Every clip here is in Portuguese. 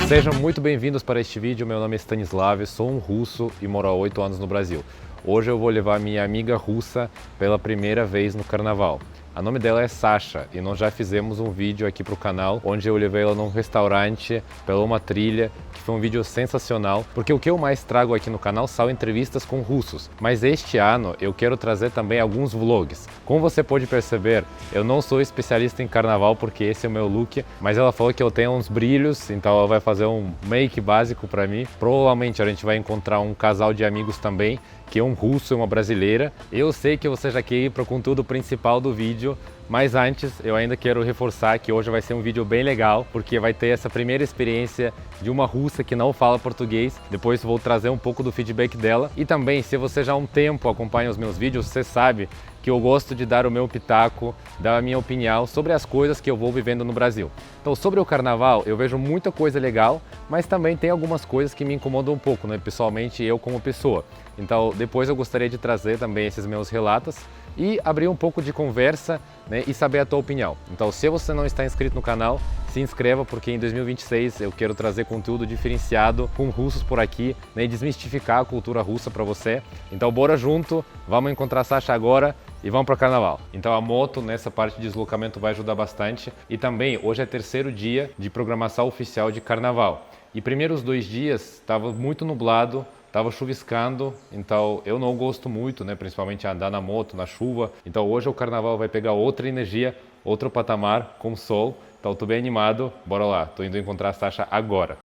Sejam muito bem-vindos para este vídeo. Meu nome é Stanislav, sou um russo e moro há 8 anos no Brasil. Hoje eu vou levar minha amiga russa pela primeira vez no carnaval. O nome dela é Sasha e nós já fizemos um vídeo aqui para o canal onde eu levei ela num restaurante, pela uma trilha, que foi um vídeo sensacional, porque o que eu mais trago aqui no canal são entrevistas com russos. Mas este ano eu quero trazer também alguns vlogs. Como você pode perceber, eu não sou especialista em carnaval porque esse é o meu look, mas ela falou que eu tenho uns brilhos, então ela vai fazer um make básico para mim. Provavelmente a gente vai encontrar um casal de amigos também, que é um russo e uma brasileira. Eu sei que você já quer ir para o conteúdo principal do vídeo, mas antes eu ainda quero reforçar que hoje vai ser um vídeo bem legal, porque vai ter essa primeira experiência de uma russa que não fala português. Depois vou trazer um pouco do feedback dela. E também, se você já há um tempo acompanha os meus vídeos, você sabe que eu gosto de dar o meu pitaco, dar a minha opinião sobre as coisas que eu vou vivendo no Brasil. Então, sobre o carnaval, eu vejo muita coisa legal, mas também tem algumas coisas que me incomodam um pouco, né? Pessoalmente, eu como pessoa. Então, depois eu gostaria de trazer também esses meus relatos e abrir um pouco de conversa, né, e saber a tua opinião. Então, se você não está inscrito no canal, se inscreva, porque em 2026 eu quero trazer conteúdo diferenciado com russos por aqui, né, e desmistificar a cultura russa para você. Então, bora junto, vamos encontrar a Sasha agora e vamos para o carnaval. Então, a moto nessa parte de deslocamento vai ajudar bastante. E também, hoje é terceiro dia de programação oficial de carnaval. E primeiros 2 dias estava muito nublado, estava chuviscando, então eu não gosto muito, né, principalmente andar na moto, na chuva. Então hoje o carnaval vai pegar outra energia, outro patamar com sol. Então estou bem animado, bora lá, estou indo encontrar a Sasha agora.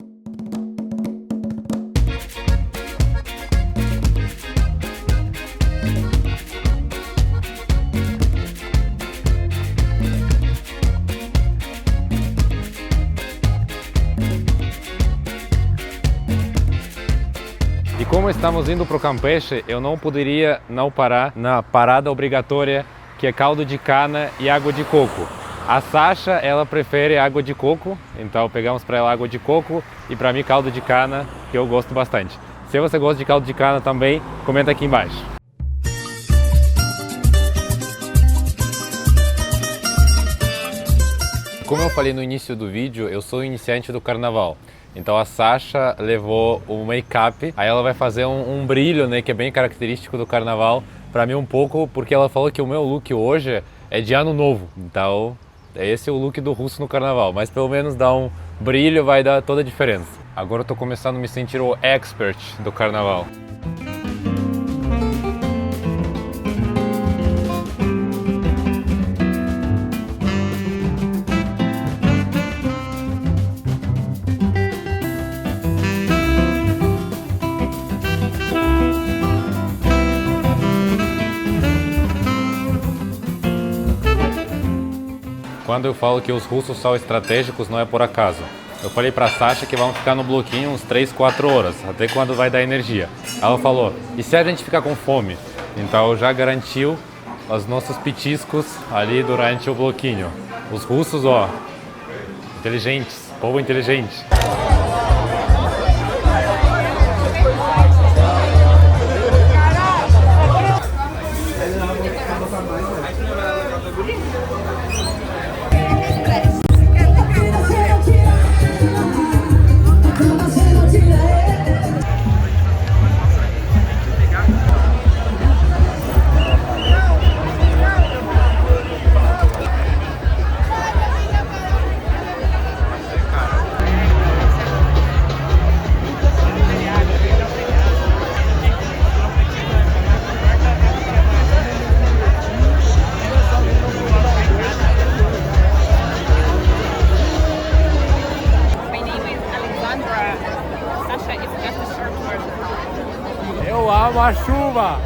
E como estamos indo para o Campeche, eu não poderia não parar na parada obrigatória, que é caldo de cana e água de coco. A Sasha, ela prefere água de coco, então pegamos para ela água de coco e para mim caldo de cana, que eu gosto bastante. Se você gosta de caldo de cana também, comenta aqui embaixo. Como eu falei no início do vídeo, eu sou iniciante do carnaval. Então a Sasha levou o make-up, aí ela vai fazer um brilho, né, que é bem característico do carnaval, para mim um pouco, porque ela falou que o meu look hoje é de ano novo. Então esse é o look do russo no carnaval, mas pelo menos dá um brilho, vai dar toda a diferença. Agora eu tô começando a me sentir o expert do carnaval. Quando eu falo que os russos são estratégicos, não é por acaso. Eu falei para a Sasha que vamos ficar no bloquinho uns 3-4 horas, até quando vai dar energia. Ela falou, e se a gente ficar com fome? Então já garantiu os nossos petiscos ali durante o bloquinho. Os russos, ó, inteligentes, povo inteligente. Eu amo a chuva!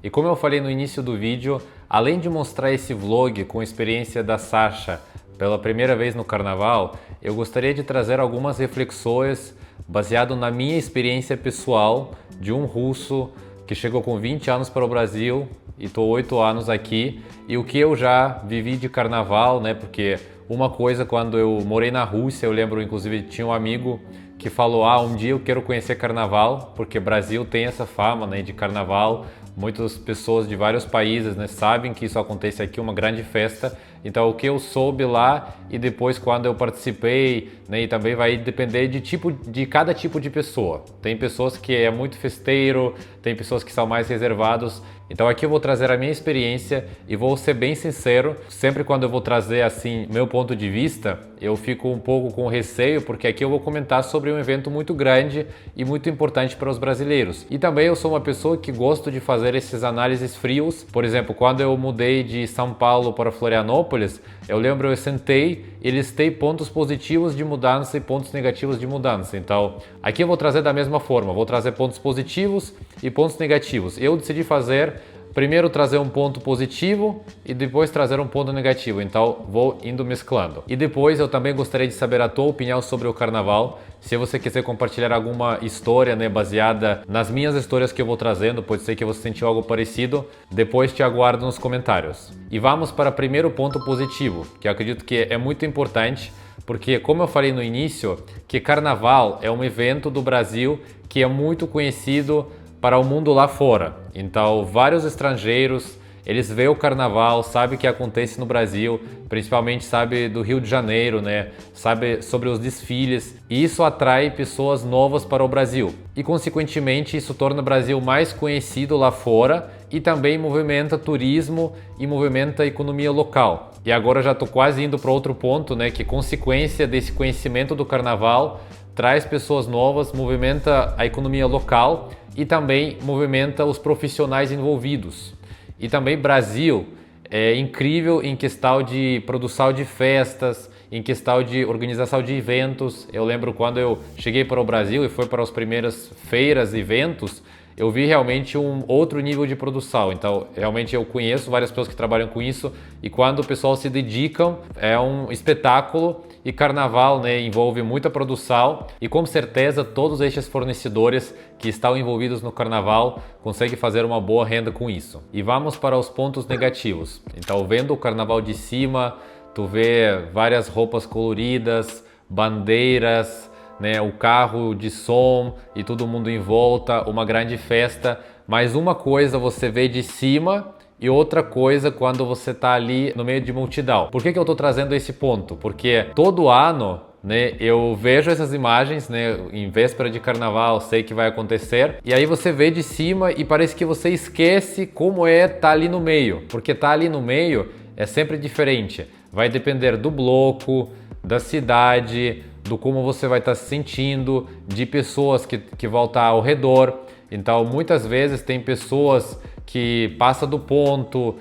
E como eu falei no início do vídeo, além de mostrar esse vlog com a experiência da Sasha pela primeira vez no carnaval, eu gostaria de trazer algumas reflexões baseado na minha experiência pessoal de um russo que chegou com 20 anos para o Brasil e estou 8 anos aqui, e o que eu já vivi de carnaval, né? Porque uma coisa, quando eu morei na Rússia, eu lembro, inclusive, tinha um amigo que falou, um dia eu quero conhecer carnaval, porque Brasil tem essa fama, né, de carnaval. Muitas pessoas de vários países, né, sabem que isso acontece aqui, uma grande festa, Então o que eu soube lá e depois quando eu participei, né, e também vai depender de cada tipo de pessoa. Tem pessoas que é muito festeiro, tem pessoas que são mais reservados. Então aqui eu vou trazer a minha experiência e vou ser bem sincero, sempre quando eu vou trazer assim meu ponto de vista, eu fico um pouco com receio, porque aqui eu vou comentar sobre um evento muito grande e muito importante para os brasileiros. E também eu sou uma pessoa que gosto de fazer esses análises frios. Por exemplo, quando eu mudei de São Paulo para Florianópolis, eu lembro, eu sentei e listei pontos positivos de mudança e pontos negativos de mudança. Então, aqui eu vou trazer da mesma forma, vou trazer pontos positivos e pontos negativos. Eu decidi fazer primeiro trazer um ponto positivo e depois trazer um ponto negativo, então vou indo mesclando. E depois eu também gostaria de saber a tua opinião sobre o carnaval. Se você quiser compartilhar alguma história, né, baseada nas minhas histórias que eu vou trazendo, pode ser que você sentiu algo parecido, depois te aguardo nos comentários. E vamos para o primeiro ponto positivo, que eu acredito que é muito importante, porque como eu falei no início, que carnaval é um evento do Brasil que é muito conhecido para o mundo lá fora. Então, vários estrangeiros, eles veem o carnaval, sabem o que acontece no Brasil, principalmente sabe do Rio de Janeiro, né? Sabe sobre os desfiles, e isso atrai pessoas novas para o Brasil. E, consequentemente, isso torna o Brasil mais conhecido lá fora e também movimenta turismo e movimenta a economia local. E agora já estou quase indo para outro ponto, né? Que consequência desse conhecimento do carnaval traz pessoas novas, movimenta a economia local e também movimenta os profissionais envolvidos. E também Brasil é incrível em questão de produção de festas, em questão de organização de eventos. Eu lembro quando eu cheguei para o Brasil e fui para as primeiras feiras e eventos, eu vi realmente um outro nível de produção. Então, realmente eu conheço várias pessoas que trabalham com isso e quando o pessoal se dedicam, é um espetáculo. E carnaval, né, envolve muita produção e com certeza todos estes fornecedores que estão envolvidos no carnaval conseguem fazer uma boa renda com isso. E vamos para os pontos negativos. Então, vendo o carnaval de cima, tu vê várias roupas coloridas, bandeiras, né, o carro de som e todo mundo em volta, uma grande festa. Mas uma coisa você vê de cima e outra coisa quando você está ali no meio de multidão. Por que eu estou trazendo esse ponto? Porque todo ano, né, eu vejo essas imagens, né, em véspera de carnaval, sei que vai acontecer, e aí você vê de cima e parece que você esquece como é estar ali no meio, porque estar ali no meio é sempre diferente. Vai depender do bloco, da cidade, do como você vai estar se sentindo, de pessoas que vão estar ao redor. Então, muitas vezes tem pessoas que passa do ponto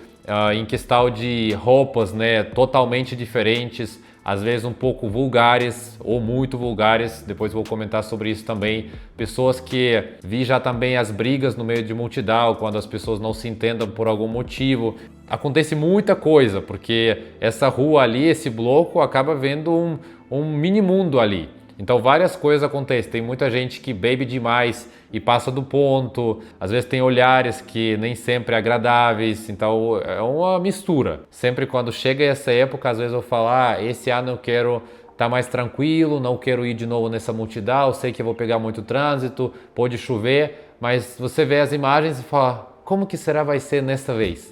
em questão de roupas, né, totalmente diferentes, às vezes um pouco vulgares ou muito vulgares, depois vou comentar sobre isso também. Pessoas que vi já também as brigas no meio de multidão, quando as pessoas não se entendem por algum motivo. Acontece muita coisa, porque essa rua ali, esse bloco, acaba vendo um mini mundo ali. Então várias coisas acontecem, tem muita gente que bebe demais e passa do ponto, às vezes tem olhares que nem sempre é agradáveis, então é uma mistura. Sempre quando chega essa época, às vezes eu falo, esse ano eu quero estar mais tranquilo, não quero ir de novo nessa multidão, sei que eu vou pegar muito trânsito, pode chover, mas você vê as imagens e fala, como que será vai ser nesta vez?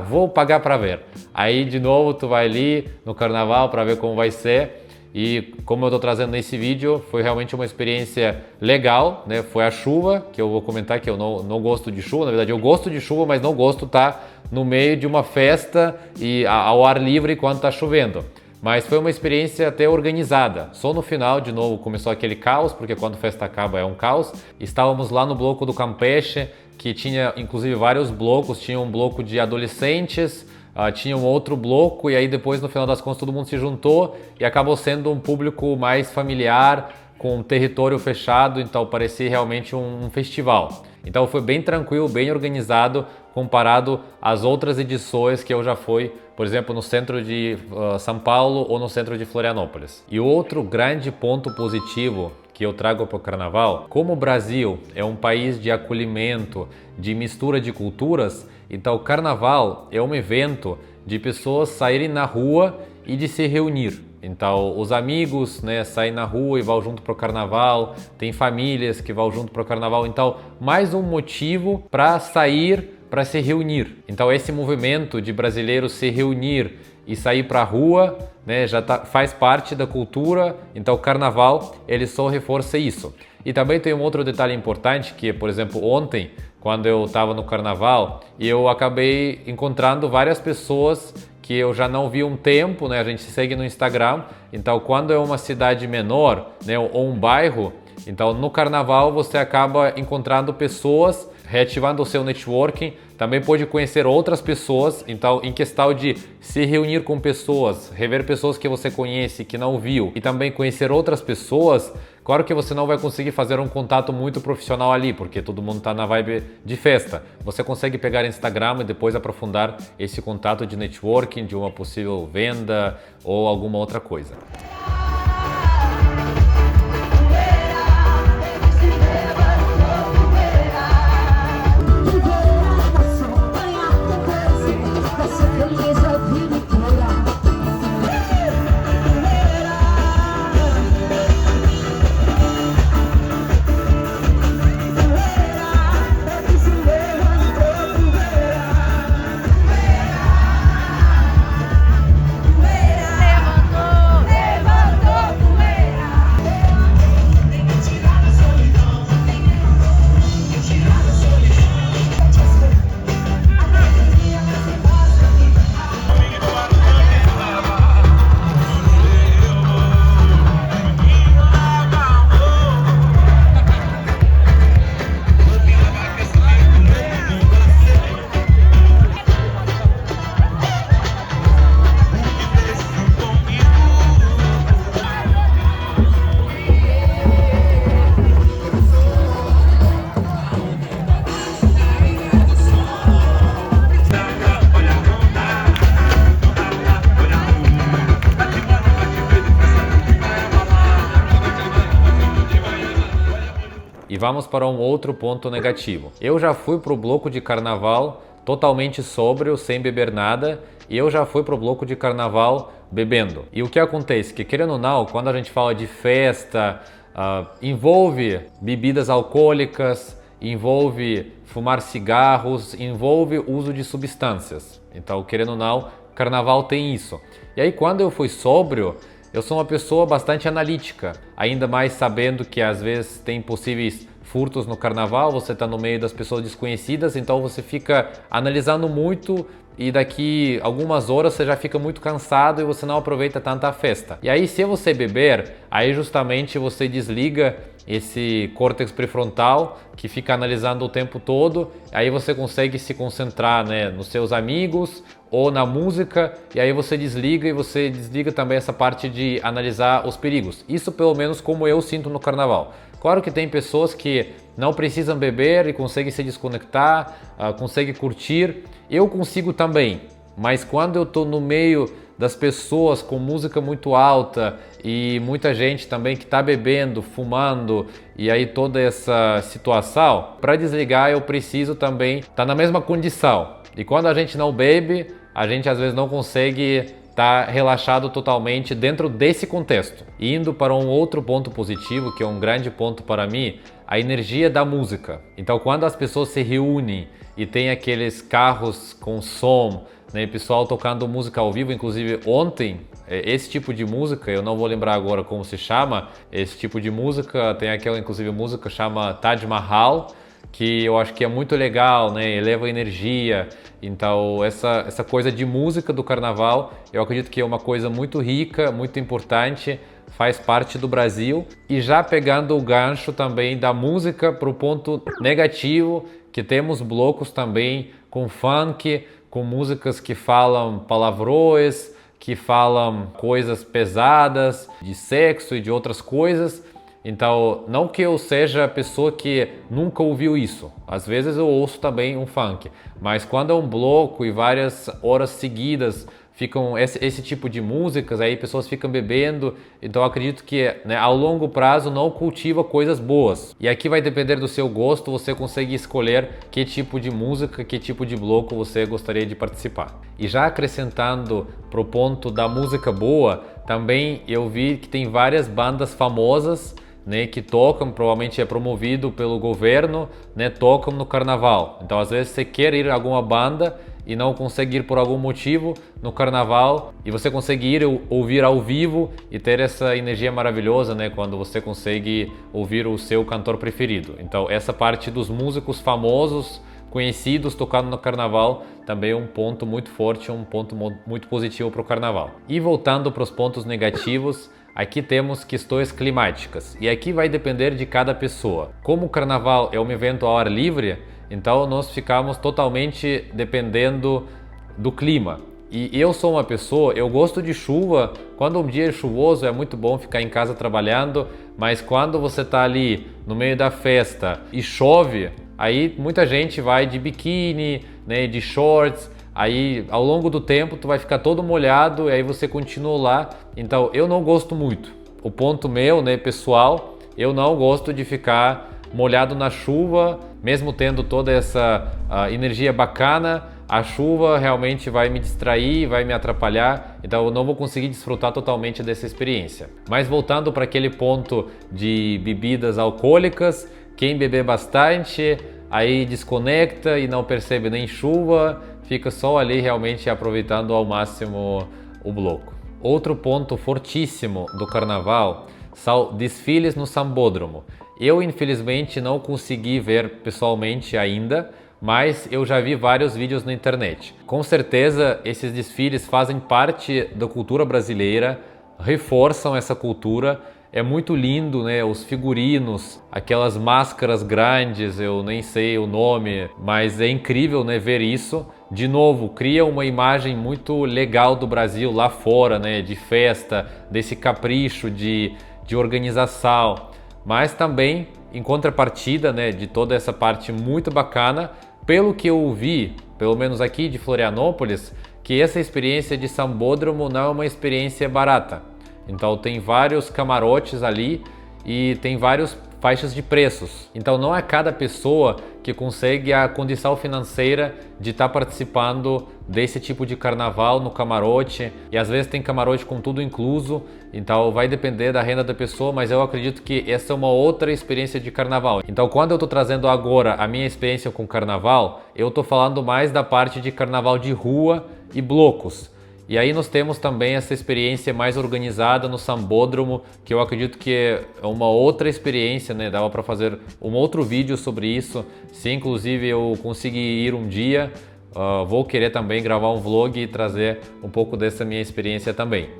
Vou pagar para ver. Aí de novo tu vai ali no carnaval para ver como vai ser. E como eu estou trazendo nesse vídeo, foi realmente uma experiência legal, né? Foi a chuva, que eu vou comentar que eu não gosto de chuva. Na verdade, eu gosto de chuva, mas não gosto de estar no meio de uma festa e ao ar livre quando está chovendo. Mas foi uma experiência até organizada. Só no final, de novo, começou aquele caos, porque quando a festa acaba é um caos. Estávamos lá no bloco do Campeche, que tinha inclusive vários blocos. Tinha um bloco de adolescentes, tinha um outro bloco e aí depois no final das contas todo mundo se juntou e acabou sendo um público mais familiar, com um território fechado, então parecia realmente um festival. Então foi bem tranquilo, bem organizado comparado às outras edições que eu já fui, por exemplo, no centro de São Paulo ou no centro de Florianópolis. E outro grande ponto positivo que eu trago para o carnaval, como o Brasil é um país de acolhimento, de mistura de culturas, então o carnaval é um evento de pessoas saírem na rua e de se reunir. Então os amigos, né, saem na rua e vão junto para o carnaval, tem famílias que vão junto para o carnaval, então mais um motivo para sair, para se reunir. Então esse movimento de brasileiros se reunir e sair para a rua, né, faz parte da cultura. Então o carnaval ele só reforça isso. E também tem um outro detalhe importante que, por exemplo, ontem, quando eu estava no carnaval, eu acabei encontrando várias pessoas que eu já não vi há um tempo, né? A gente se segue no Instagram. Então quando é uma cidade menor, né, ou um bairro, então no carnaval você acaba encontrando pessoas, reativando o seu networking, também pode conhecer outras pessoas. Então em questão de se reunir com pessoas, rever pessoas que você conhece, que não viu, e também conhecer outras pessoas, claro que você não vai conseguir fazer um contato muito profissional ali, porque todo mundo está na vibe de festa. Você consegue pegar Instagram e depois aprofundar esse contato de networking, de uma possível venda ou alguma outra coisa. E vamos para um outro ponto negativo. Eu já fui pro bloco de carnaval totalmente sóbrio, sem beber nada, e eu já fui pro bloco de carnaval bebendo. E o que acontece? Que querendo ou não, quando a gente fala de festa, envolve bebidas alcoólicas, envolve fumar cigarros, envolve uso de substâncias. Então, querendo ou não, carnaval tem isso. E aí, quando eu fui sóbrio, eu sou uma pessoa bastante analítica, ainda mais sabendo que às vezes tem possíveis furtos no carnaval, você está no meio das pessoas desconhecidas, então você fica analisando muito e daqui algumas horas você já fica muito cansado e você não aproveita tanta a festa. E aí se você beber, aí justamente você desliga esse córtex pré-frontal que fica analisando o tempo todo, aí você consegue se concentrar, né, nos seus amigos ou na música, e aí você desliga, e você desliga também essa parte de analisar os perigos. Isso pelo menos como eu sinto no carnaval. Claro que tem pessoas que não precisam beber e conseguem se desconectar, conseguem curtir. Eu consigo também, mas quando eu estou no meio das pessoas com música muito alta e muita gente também que está bebendo, fumando, e aí toda essa situação, para desligar eu preciso também estar na mesma condição. E quando a gente não bebe, a gente às vezes não consegue estar relaxado totalmente dentro desse contexto. Indo para um outro ponto positivo, que é um grande ponto para mim, a energia da música. Então quando as pessoas se reúnem e tem aqueles carros com som, né, pessoal tocando música ao vivo, inclusive ontem, esse tipo de música, eu não vou lembrar agora como se chama, esse tipo de música, tem aquela inclusive música chama Taj Mahal, que eu acho que é muito legal, né, eleva a energia. Então essa coisa de música do carnaval, eu acredito que é uma coisa muito rica, muito importante, faz parte do Brasil. E já pegando o gancho também da música para o ponto negativo, que temos blocos também com funk, com músicas que falam palavrões, que falam coisas pesadas, de sexo e de outras coisas. Então, não que eu seja a pessoa que nunca ouviu isso. Às vezes eu ouço também um funk. Mas quando é um bloco e várias horas seguidas ficam esse tipo de músicas, aí pessoas ficam bebendo. Então eu acredito que, né, ao longo prazo não cultiva coisas boas. E aqui vai depender do seu gosto, você consegue escolher que tipo de música, que tipo de bloco você gostaria de participar. E já acrescentando pro ponto da música boa, também eu vi que tem várias bandas famosas né, que tocam, provavelmente é promovido pelo governo, né, tocam no carnaval. Então às vezes você quer ir a alguma banda e não consegue ir por algum motivo no carnaval, e você consegue ir ouvir ao vivo e ter essa energia maravilhosa, né, quando você consegue ouvir o seu cantor preferido. Então essa parte dos músicos famosos, conhecidos, tocando no carnaval, também é um ponto muito forte, um ponto muito positivo para o carnaval. E voltando para os pontos negativos, aqui temos questões climáticas, e aqui vai depender de cada pessoa. Como o carnaval é um evento ao ar livre, então nós ficamos totalmente dependendo do clima. E eu sou uma pessoa, eu gosto de chuva, quando um dia é chuvoso é muito bom ficar em casa trabalhando, mas quando você está ali no meio da festa e chove, aí muita gente vai de biquíni, né, de shorts, aí ao longo do tempo tu vai ficar todo molhado e aí você continua lá. Então eu não gosto muito. O ponto meu, né, pessoal, eu não gosto de ficar molhado na chuva, mesmo tendo toda essa energia bacana. A chuva realmente vai me distrair, vai me atrapalhar, então eu não vou conseguir desfrutar totalmente dessa experiência. Mas voltando para aquele ponto de bebidas alcoólicas, quem beber bastante, aí desconecta e não percebe nem chuva, fica só ali realmente aproveitando ao máximo o bloco. Outro ponto fortíssimo do carnaval são desfiles no sambódromo. Eu infelizmente não consegui ver pessoalmente ainda, mas eu já vi vários vídeos na internet. Com certeza esses desfiles fazem parte da cultura brasileira, reforçam essa cultura. É muito lindo, né? Os figurinos, aquelas máscaras grandes, eu nem sei o nome, mas é incrível, né, ver isso. De novo, cria uma imagem muito legal do Brasil lá fora, né, de festa, desse capricho de organização. Mas também, em contrapartida, né, de toda essa parte muito bacana, pelo que eu vi, pelo menos aqui de Florianópolis, que essa experiência de sambódromo não é uma experiência barata. Então tem vários camarotes ali e tem várias faixas de preços. Então não é cada pessoa que consegue a condição financeira de estar participando desse tipo de carnaval no camarote. E às vezes tem camarote com tudo incluso, então vai depender da renda da pessoa, mas eu acredito que essa é uma outra experiência de carnaval. Então quando eu estou trazendo agora a minha experiência com carnaval, eu estou falando mais da parte de carnaval de rua e blocos. E aí nós temos também essa experiência mais organizada no sambódromo, que eu acredito que é uma outra experiência, né? Dava para fazer um outro vídeo sobre isso. Se inclusive eu conseguir ir um dia, vou querer também gravar um vlog e trazer um pouco dessa minha experiência também.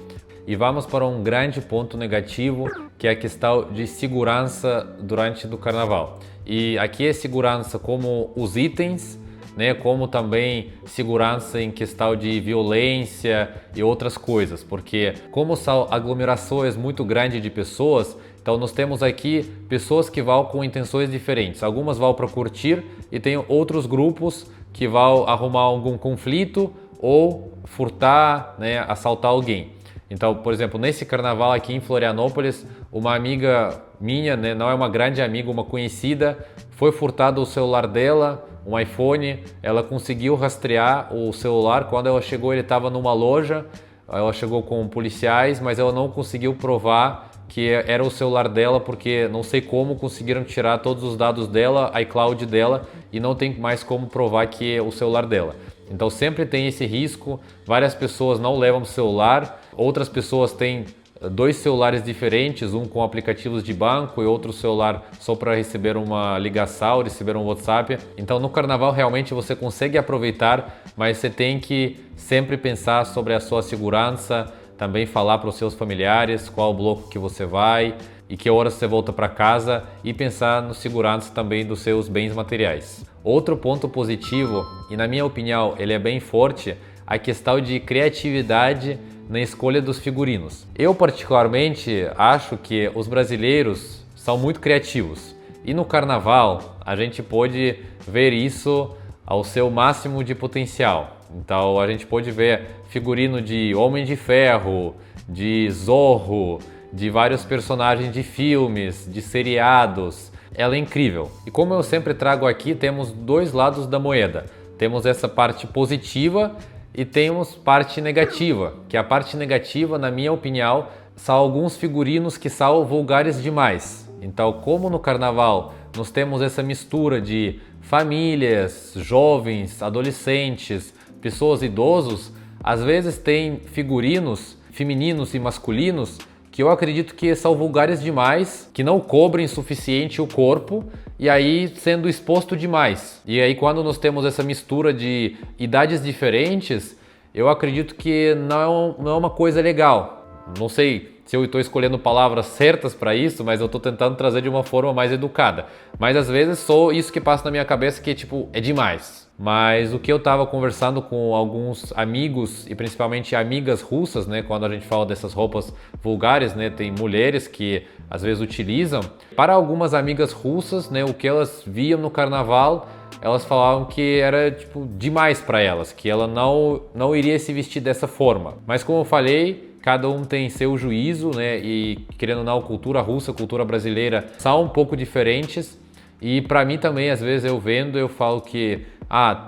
E vamos para um grande ponto negativo, que é a questão de segurança durante o carnaval. E aqui é segurança como os itens, né, como também segurança em questão de violência e outras coisas, porque como são aglomerações muito grandes de pessoas, então nós temos aqui pessoas que vão com intenções diferentes. Algumas vão para curtir e tem outros grupos que vão arrumar algum conflito ou furtar, né, assaltar alguém. Então, por exemplo, nesse carnaval aqui em Florianópolis, uma amiga minha, né, não é uma grande amiga, uma conhecida, foi furtado o celular dela, um iPhone. Ela conseguiu rastrear o celular. Quando ela chegou, ele estava numa loja. Ela chegou com policiais, mas ela não conseguiu provar que era o celular dela, porque não sei como conseguiram tirar todos os dados dela, a iCloud dela, e não tem mais como provar que é o celular dela. Então sempre tem esse risco. Várias pessoas não levam celular, outras pessoas têm dois celulares diferentes, um com aplicativos de banco e outro celular só para receber uma ligação, receber um WhatsApp. Então no carnaval realmente você consegue aproveitar, mas você tem que sempre pensar sobre a sua segurança, também falar para os seus familiares qual bloco que você vai e que horas você volta para casa, e pensar no segurança também dos seus bens materiais. Outro ponto positivo, e na minha opinião ele é bem forte, a questão de criatividade na escolha dos figurinos. Eu particularmente acho que os brasileiros são muito criativos, e no carnaval a gente pode ver isso ao seu máximo de potencial. Então a gente pode ver figurino de Homem de Ferro, de Zorro, de vários personagens de filmes, de seriados. Ela é incrível. E como eu sempre trago aqui, temos dois lados da moeda. Temos essa parte positiva e temos parte negativa, que a parte negativa, na minha opinião, são alguns figurinos que são vulgares demais. Então, como no carnaval nós temos essa mistura de famílias, jovens, adolescentes, pessoas idosos, às vezes tem figurinos femininos e masculinos que eu acredito que são vulgares demais, que não cobrem suficiente o corpo e aí sendo exposto demais. E aí quando nós temos essa mistura de idades diferentes, eu acredito que não é uma coisa legal. Não sei se eu estou escolhendo palavras certas para isso, mas eu estou tentando trazer de uma forma mais educada. Mas às vezes só isso que passa na minha cabeça que tipo, é demais. Mas o que eu estava conversando com alguns amigos e principalmente amigas russas, né, quando a gente fala dessas roupas vulgares, né, tem mulheres que às vezes utilizam. Para algumas amigas russas, né, o que elas viam no carnaval, elas falavam que era tipo demais para elas, que ela não iria se vestir dessa forma. Mas como eu falei, cada um tem seu juízo, né, e querendo ou não, cultura russa, cultura brasileira são um pouco diferentes. E para mim também, às vezes eu vendo, eu falo que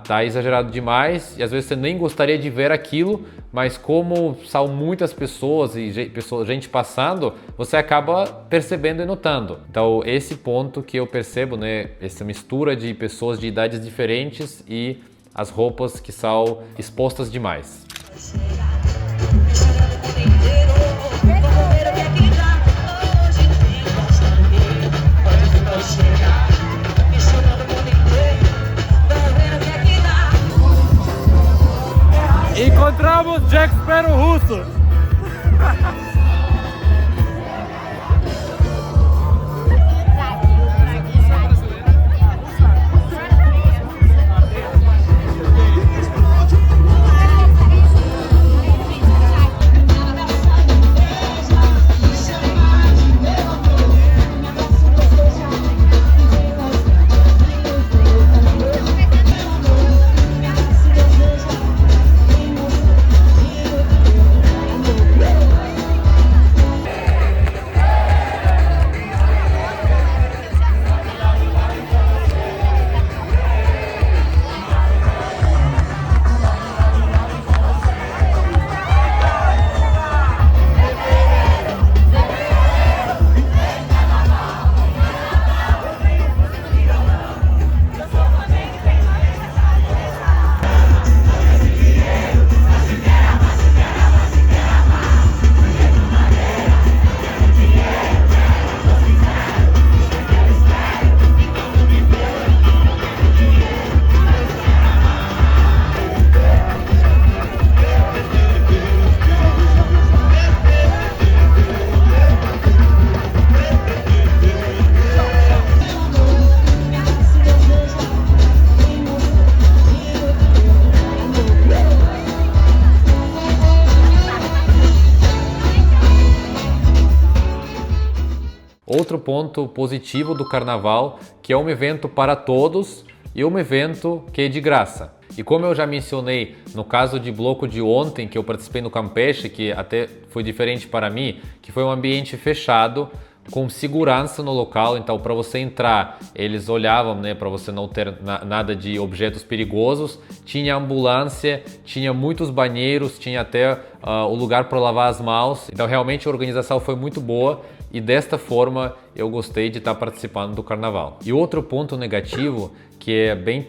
tá exagerado demais e às vezes você nem gostaria de ver aquilo, mas como são muitas pessoas e gente passando, você acaba percebendo e notando. Então esse ponto que eu percebo, né, essa mistura de pessoas de idades diferentes e as roupas que são expostas demais. Encontramos Jack Sparrow russo! Outro ponto positivo do carnaval, que é um evento para todos e um evento que é de graça. E como eu já mencionei no caso de bloco de ontem, que eu participei no Campeche, que até foi diferente para mim, que foi um ambiente fechado, com segurança no local, então para você entrar, eles olhavam, né, para você não ter nada de objetos perigosos, tinha ambulância, tinha muitos banheiros, tinha até o lugar para lavar as mãos, então realmente a organização foi muito boa e desta forma eu gostei de estar participando do carnaval. E outro ponto negativo, que é bem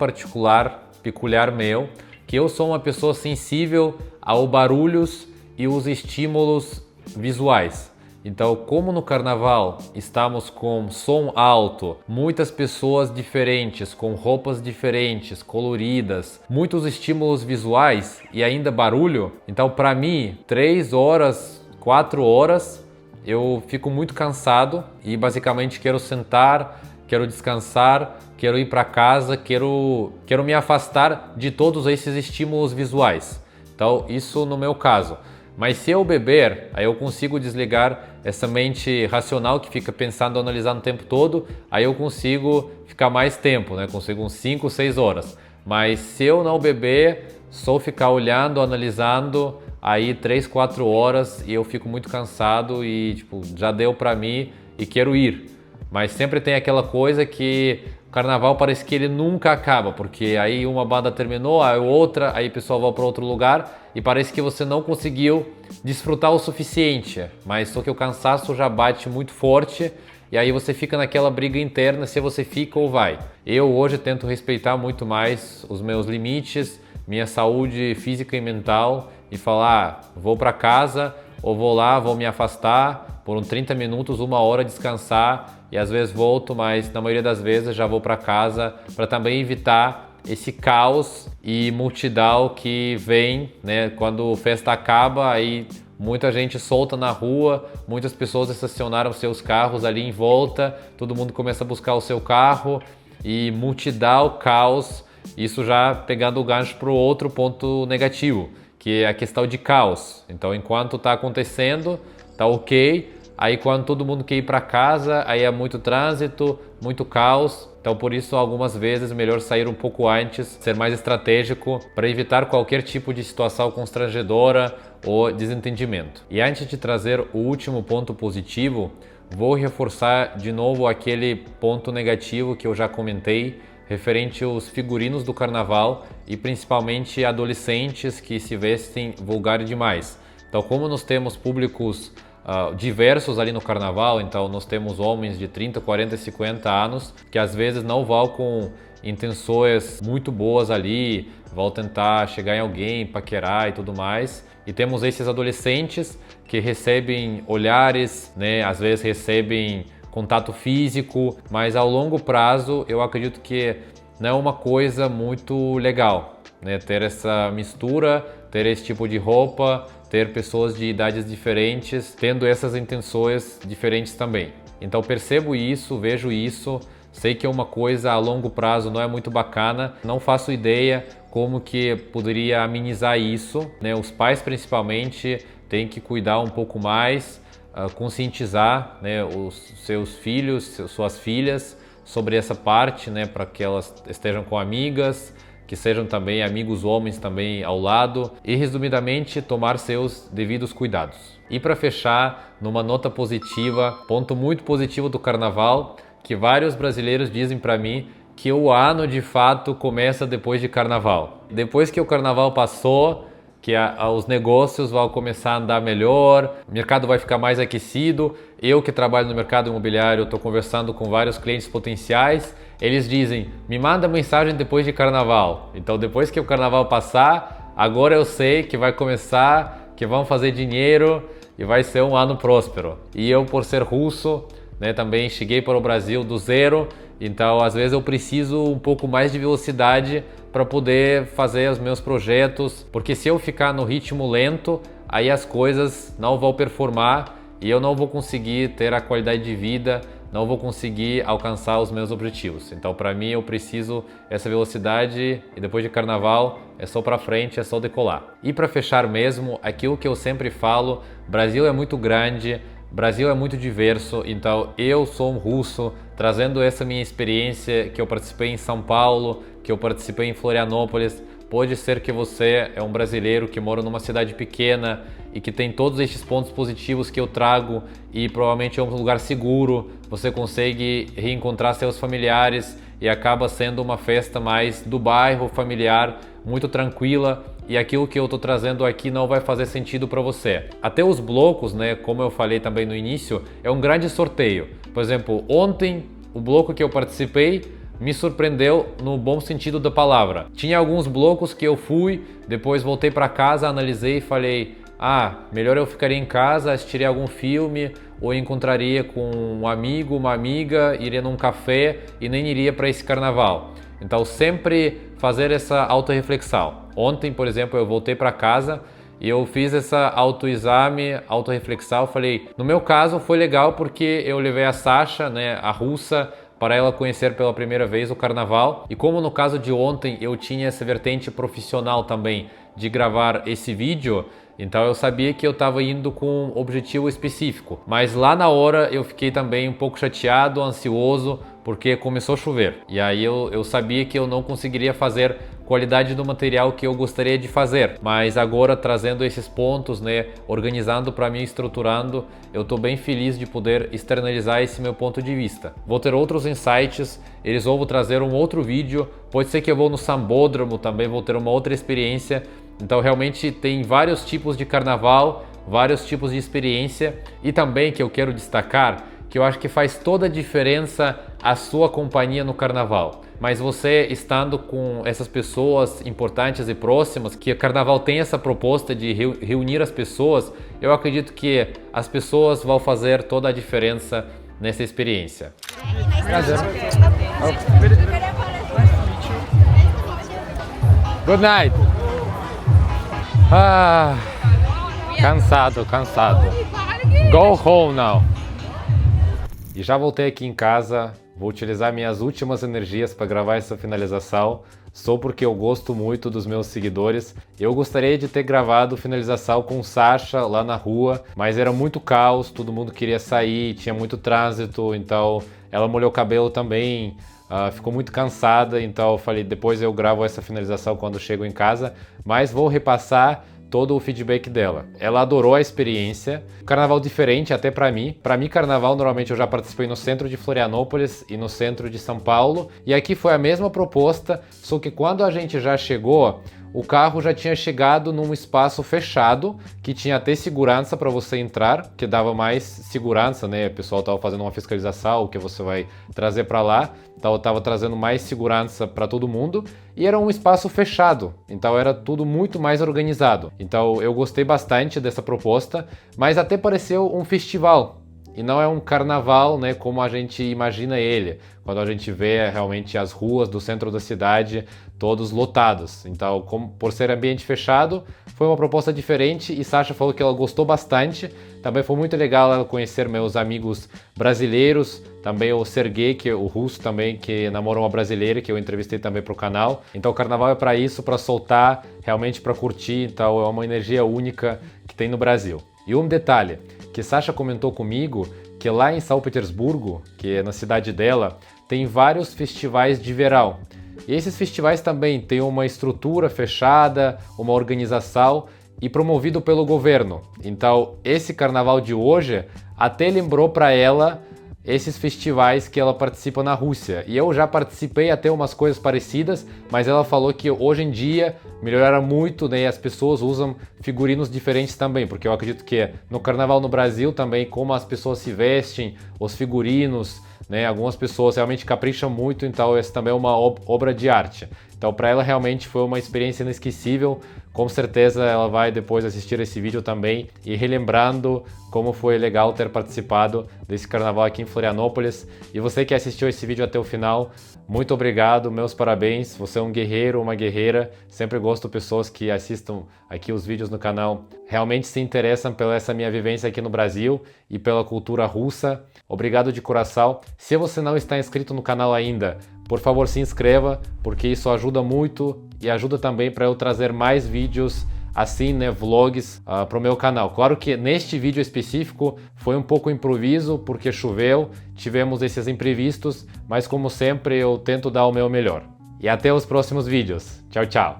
peculiar meu, que eu sou uma pessoa sensível aos barulhos e os estímulos visuais. Então, como no carnaval estamos com som alto, muitas pessoas diferentes, com roupas diferentes, coloridas, muitos estímulos visuais e ainda barulho, então para mim, 3 horas, 4 horas, eu fico muito cansado e basicamente quero sentar, quero descansar, quero ir para casa, quero me afastar de todos esses estímulos visuais. Então, isso no meu caso. Mas se eu beber, aí eu consigo desligar essa mente racional que fica pensando, analisando o tempo todo, aí eu consigo ficar mais tempo, né? Consigo uns 5, 6 horas. Mas se eu não beber, só ficar olhando, analisando, aí 3, 4 horas e eu fico muito cansado e tipo, já deu pra mim e quero ir. Mas sempre tem aquela coisa que o carnaval parece que ele nunca acaba, porque aí uma banda terminou, aí outra, aí o pessoal vai para outro lugar e parece que você não conseguiu desfrutar o suficiente, mas só que o cansaço já bate muito forte e aí você fica naquela briga interna se você fica ou vai. Eu hoje tento respeitar muito mais os meus limites, minha saúde física e mental e falar, vou para casa ou vou lá, vou me afastar por uns 30 minutos, 1 hora descansar e às vezes volto, mas na maioria das vezes já vou para casa para também evitar esse caos e multidão que vem, né? Quando a festa acaba, aí muita gente solta na rua, muitas pessoas estacionaram seus carros ali em volta, todo mundo começa a buscar o seu carro e multidão, caos, isso já pegando o gancho para o outro ponto negativo, que é a questão de caos. Então, enquanto está acontecendo, tá ok, aí quando todo mundo quer ir para casa, aí é muito trânsito, muito caos. Então, por isso, algumas vezes, melhor sair um pouco antes, ser mais estratégico para evitar qualquer tipo de situação constrangedora ou desentendimento. E antes de trazer o último ponto positivo, vou reforçar de novo aquele ponto negativo que eu já comentei, referente aos figurinos do carnaval e principalmente adolescentes que se vestem vulgar demais. Então, como nós temos públicos diversos ali no carnaval, então nós temos homens de 30, 40, 50 anos que às vezes não vão com intenções muito boas ali, vão tentar chegar em alguém, paquerar e tudo mais. E temos esses adolescentes que recebem olhares, né? Às vezes recebem contato físico, mas ao longo prazo eu acredito que não é uma coisa muito legal, né? Ter essa mistura, ter esse tipo de roupa, ter pessoas de idades diferentes, tendo essas intenções diferentes também. Então percebo isso, vejo isso, sei que é uma coisa a longo prazo não é muito bacana, não faço ideia como que poderia amenizar isso, né? Os pais principalmente têm que cuidar um pouco mais, conscientizar, né, os seus filhos, suas filhas sobre essa parte, né, para que elas estejam com amigas, que sejam também amigos homens também ao lado e, resumidamente, tomar seus devidos cuidados. E para fechar, numa nota positiva, ponto muito positivo do carnaval, que vários brasileiros dizem para mim que o ano de fato começa depois de carnaval. Depois que o carnaval passou, que os negócios vão começar a andar melhor, o mercado vai ficar mais aquecido. Eu que trabalho no mercado imobiliário, estou conversando com vários clientes potenciais, eles dizem, me manda mensagem depois de carnaval. Então depois que o carnaval passar, agora eu sei que vai começar, que vão fazer dinheiro e vai ser um ano próspero. E eu, por ser russo, né, também cheguei para o Brasil do zero, então às vezes eu preciso um pouco mais de velocidade para poder fazer os meus projetos, porque se eu ficar no ritmo lento, aí as coisas não vão performar e eu não vou conseguir ter a qualidade de vida, não vou conseguir alcançar os meus objetivos. Então, para mim, eu preciso essa velocidade e depois de carnaval é só para frente, é só decolar. E para fechar mesmo, aquilo que eu sempre falo, Brasil é muito grande, Brasil é muito diverso, então eu sou um russo, trazendo essa minha experiência que eu participei em São Paulo, que eu participei em Florianópolis. Pode ser que você é um brasileiro que mora numa cidade pequena e que tem todos estes pontos positivos que eu trago e provavelmente é um lugar seguro, você consegue reencontrar seus familiares e acaba sendo uma festa mais do bairro, familiar, muito tranquila, e aquilo que eu estou trazendo aqui não vai fazer sentido para você. Até os blocos, né, como eu falei também no início, é um grande sorteio. Por exemplo, ontem o bloco que eu participei me surpreendeu no bom sentido da palavra. Tinha alguns blocos que eu fui, depois voltei para casa, analisei e falei, melhor eu ficaria em casa, assistiria algum filme ou encontraria com um amigo, uma amiga, iria num café e nem iria para esse carnaval. Então sempre fazer essa autorreflexão. Ontem, por exemplo, eu voltei para casa e eu fiz essa autoexame, autorreflexão, falei, no meu caso foi legal porque eu levei a Sasha, né, a russa, para ela conhecer pela primeira vez o carnaval. E como no caso de ontem eu tinha essa vertente profissional também de gravar esse vídeo, então eu sabia que eu estava indo com um objetivo específico. Mas lá na hora eu fiquei também um pouco chateado, ansioso, porque começou a chover. E aí eu sabia que eu não conseguiria fazer qualidade do material que eu gostaria de fazer. Mas agora trazendo esses pontos, né, organizando para mim, estruturando, eu estou bem feliz de poder externalizar esse meu ponto de vista. Vou ter outros insights, eles vão trazer um outro vídeo, pode ser que eu vou no Sambódromo também, vou ter uma outra experiência. Então realmente tem vários tipos de carnaval, vários tipos de experiência, e também que eu quero destacar que eu acho que faz toda a diferença a sua companhia no carnaval. Mas você estando com essas pessoas importantes e próximas, que o carnaval tem essa proposta de reunir as pessoas, eu acredito que as pessoas vão fazer toda a diferença nessa experiência. Good night. Cansado. Go home now. E já voltei aqui em casa, vou utilizar minhas últimas energias para gravar essa finalização, só porque eu gosto muito dos meus seguidores. Eu gostaria de ter gravado finalização com Sasha lá na rua, mas era muito caos, todo mundo queria sair, tinha muito trânsito, então ela molhou o cabelo também, ficou muito cansada, então eu falei, depois eu gravo essa finalização quando chego em casa, mas vou repassar todo o feedback dela. Ela adorou a experiência, carnaval diferente até para mim. Para mim, carnaval normalmente eu já participei no centro de Florianópolis e no centro de São Paulo, e aqui foi a mesma proposta, só que quando a gente já chegou, o carro já tinha chegado num espaço fechado, que tinha até segurança para você entrar, que dava mais segurança, né? O pessoal estava fazendo uma fiscalização, o que você vai trazer para lá, então estava trazendo mais segurança para todo mundo, e era um espaço fechado, então era tudo muito mais organizado. Então eu gostei bastante dessa proposta, mas até pareceu um festival. E não é um carnaval, né, como a gente imagina ele, quando a gente vê realmente as ruas do centro da cidade todos lotados. Então, por ser ambiente fechado, foi uma proposta diferente e Sasha falou que ela gostou bastante. Também foi muito legal ela conhecer meus amigos brasileiros, também o Sergei, que é o russo também, que namora uma brasileira, que eu entrevistei também para o canal. Então o carnaval é para isso, para soltar, realmente para curtir, então é uma energia única que tem no Brasil. E um detalhe, que Sasha comentou comigo, que lá em São Petersburgo, que é na cidade dela, tem vários festivais de verão. E esses festivais também têm uma estrutura fechada, uma organização e promovido pelo governo. Então, esse carnaval de hoje até lembrou para ela esses festivais que ela participa na Rússia. E eu já participei até umas coisas parecidas, mas ela falou que hoje em dia melhoraram muito, né? E as pessoas usam figurinos diferentes também, porque eu acredito que no carnaval no Brasil também, como as pessoas se vestem, os figurinos, né? Algumas pessoas realmente capricham muito, então essa também é uma obra de arte. Então para ela realmente foi uma experiência inesquecível. Com certeza ela vai depois assistir esse vídeo também e relembrando como foi legal ter participado desse carnaval aqui em Florianópolis. E você que assistiu esse vídeo até o final, muito obrigado, meus parabéns. Você é um guerreiro, uma guerreira. Sempre gosto de pessoas que assistam aqui os vídeos no canal, realmente se interessam pela essa minha vivência aqui no Brasil e pela cultura russa. Obrigado de coração. Se você não está inscrito no canal ainda, por favor se inscreva, porque isso ajuda muito e ajuda também para eu trazer mais vídeos assim, né, vlogs para o meu canal. Claro que neste vídeo específico foi um pouco improviso, porque choveu, tivemos esses imprevistos, mas como sempre eu tento dar o meu melhor. E até os próximos vídeos. Tchau, tchau!